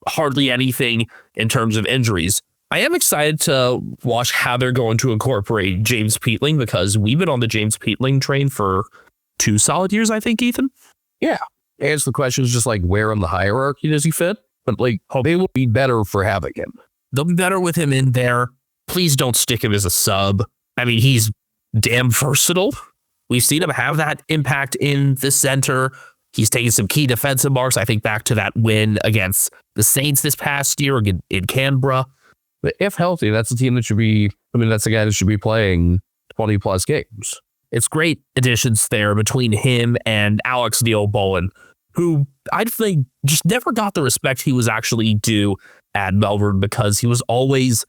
hardly anything in terms of injuries. I am excited to watch how they're going to incorporate James Peatling because we've been on the James Peatling train for 2 solid years, I think, Ethan. Yeah. And the question is just where in the hierarchy does he fit? But they will be better for having him. They'll be better with him in there. Please don't stick him as a sub. I mean, he's damn versatile. We've seen him have that impact in the center. He's taken some key defensive marks. I think back to that win against the Saints this past year in Canberra. But if healthy, that's the team that should be, that's the guy that should be playing 20 plus games. It's great additions there between him and Alex Neil-Bowen, who I think just never got the respect he was actually due at Melbourne because he was always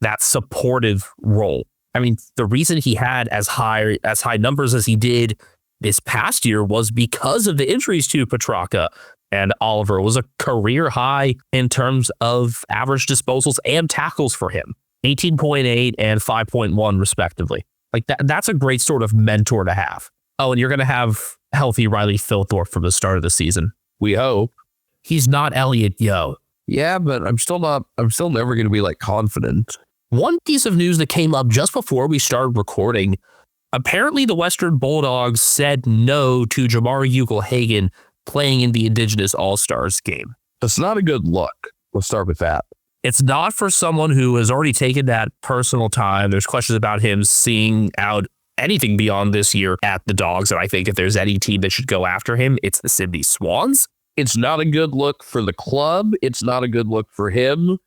that supportive role. I mean, the reason he had as high numbers as he did this past year was because of the injuries to Petrarca and Oliver. It was a career high in terms of average disposals and tackles for him, 18.8 and 5.1 respectively. That's a great sort of mentor to have. Oh, and you're going to have healthy Riley Filthorpe from the start of the season. We hope. He's not Elliot Yeo. Yeah, but I'm still never going to be confident. One piece of news that came up just before we started recording, apparently the Western Bulldogs said no to Jamar Ugle-Hagan playing in the Indigenous All-Stars game. That's not a good look. Let's start with that. It's not for someone who has already taken that personal time. There's questions about him seeing out anything beyond this year at the Dogs, and I think if there's any team that should go after him, it's the Sydney Swans. It's not a good look for the club. It's not a good look for him.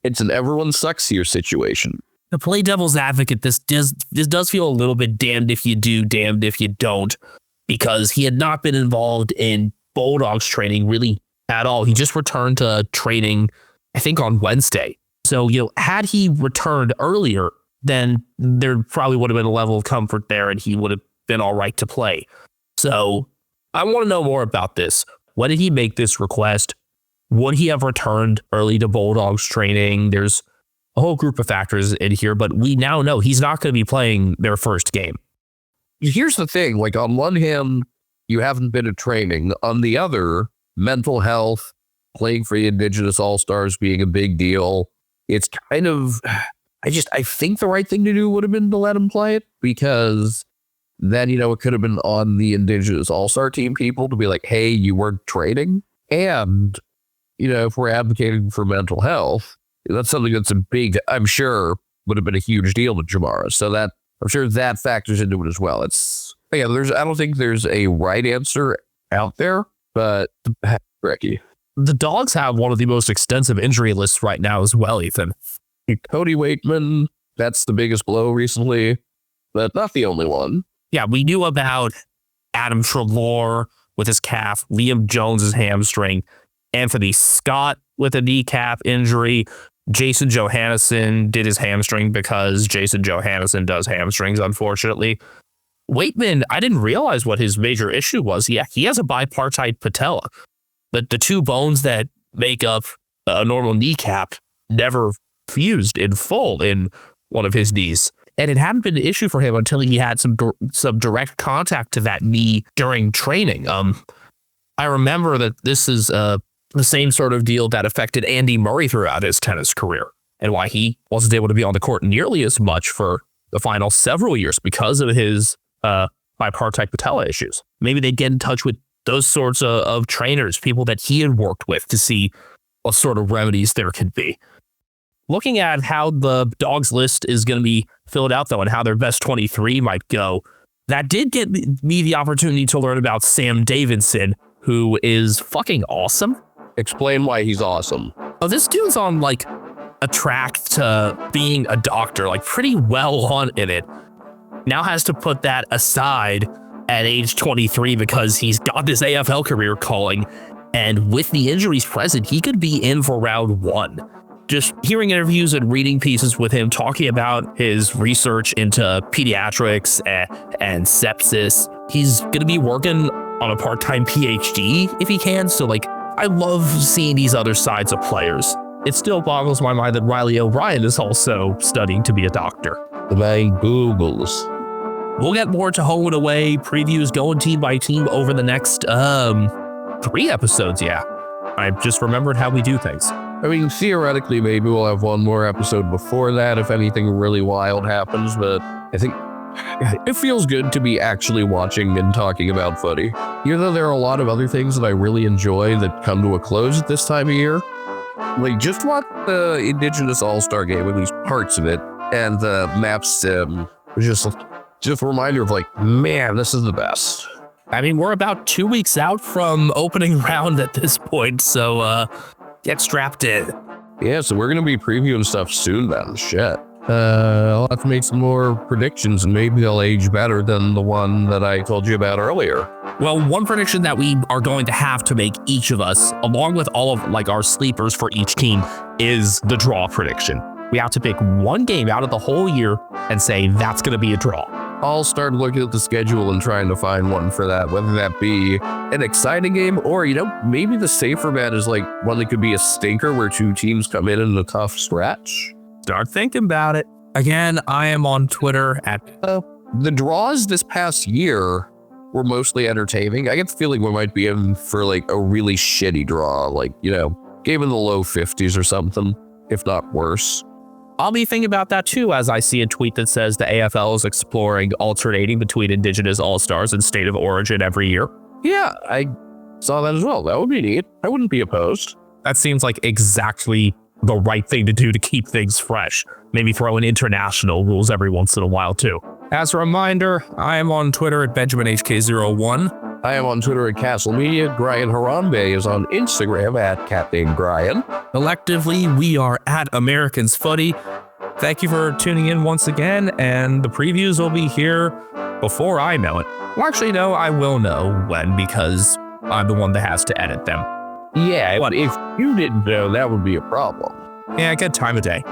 It's an everyone sucks here situation. to play devil's advocate, this does feel a little bit damned if you do, damned if you don't, because he had not been involved in Bulldogs training really at all. He just returned to training, I think, on Wednesday. So, had he returned earlier, then there probably would have been a level of comfort there and he would have been all right to play. So I want to know more about this. When did he make this request? Would he have returned early to Bulldogs training? There's a whole group of factors in here, but we now know he's not going to be playing their first game. Here's the thing, like on one hand, you haven't been at training. On the other, mental health, playing for the Indigenous All-Stars being a big deal. It's kind of, I think the right thing to do would have been to let him play it, because then, it could have been on the Indigenous All-Star team people to be like, hey, you weren't training. And, if we're advocating for mental health, that's something that's I'm sure would have been a huge deal to Jamara. So that, I'm sure that factors into it as well. I don't think there's a right answer out there, but Ricky. The Dogs have one of the most extensive injury lists right now as well, Ethan. Cody Waitman, that's the biggest blow recently, but not the only one. Yeah, we knew about Adam Treloar with his calf, Liam Jones's hamstring, Anthony Scott with a kneecap injury. Jason Johannesson did his hamstring because Jason Johannesson does hamstrings, unfortunately. Waitman, I didn't realize what his major issue was. Yeah, he has a bipartite patella. The two bones that make up a normal kneecap never fused in full in one of his knees. And it hadn't been an issue for him until he had some direct contact to that knee during training. I remember that this is the same sort of deal that affected Andy Murray throughout his tennis career, and why he wasn't able to be on the court nearly as much for the final several years because of his bipartite patella issues. Maybe they'd get in touch with those sorts of trainers, people that he had worked with, to see what sort of remedies there could be. Looking at how the Dogs list is going to be filled out, though, and how their best 23 might go, that did get me the opportunity to learn about Sam Davidson, who is fucking awesome. Explain why he's awesome. Oh, this dude's on, a track to being a doctor, pretty well on in it. Now has to put that aside at age 23 because he's got this AFL career calling, and with the injuries present, he could be in for round one. Just hearing interviews and reading pieces with him talking about his research into pediatrics and sepsis, he's going to be working on a part-time PhD if he can. So, I love seeing these other sides of players. It still boggles my mind that Riley O'Brien is also studying to be a doctor. My Googles. We'll get more to home and away previews going team by team over the next 3 episodes. Yeah, I just remembered how we do things. I mean, theoretically, maybe we'll have one more episode before that if anything really wild happens, but I think it feels good to be actually watching and talking about footy. Even though there are a lot of other things that I really enjoy that come to a close at this time of year. Just watch the Indigenous All-Star game, at least parts of it, and the map sim. Just a reminder of man, this is the best. I mean, we're about 2 weeks out from opening round at this point, so get strapped in. Yeah, so we're going to be previewing stuff soon then. Shit. I'll have to make some more predictions, and maybe they'll age better than the one that I told you about earlier. Well, one prediction that we are going to have to make, each of us, along with all of our sleepers for each team, is the draw prediction. We have to pick one game out of the whole year and say that's going to be a draw. I'll start looking at the schedule and trying to find one for that, whether that be an exciting game or, maybe the safer bet is one that could be a stinker where two teams come in a tough stretch. Start thinking about it. Again, I am on Twitter at... the draws this past year were mostly entertaining. I get the feeling we might be in for a really shitty draw, game in the low 50s or something, if not worse. I'll be thinking about that too, as I see a tweet that says the AFL is exploring alternating between Indigenous All-Stars and State of Origin every year. Yeah, I saw that as well. That would be neat. I wouldn't be opposed. That seems like exactly the right thing to do to keep things fresh. Maybe throw in international rules every once in a while too. As a reminder, I am on Twitter at BenjaminHK01. I am on Twitter at Castle Media. Brian Harambe is on Instagram at Captain Brian. Collectively, we are at Americans Footy. thank you for tuning in once again, and the previews will be here before I know it. Well, actually, no, I will know when, because I'm the one that has to edit them. Yeah, but if you didn't know, that would be a problem. Yeah, good time of day.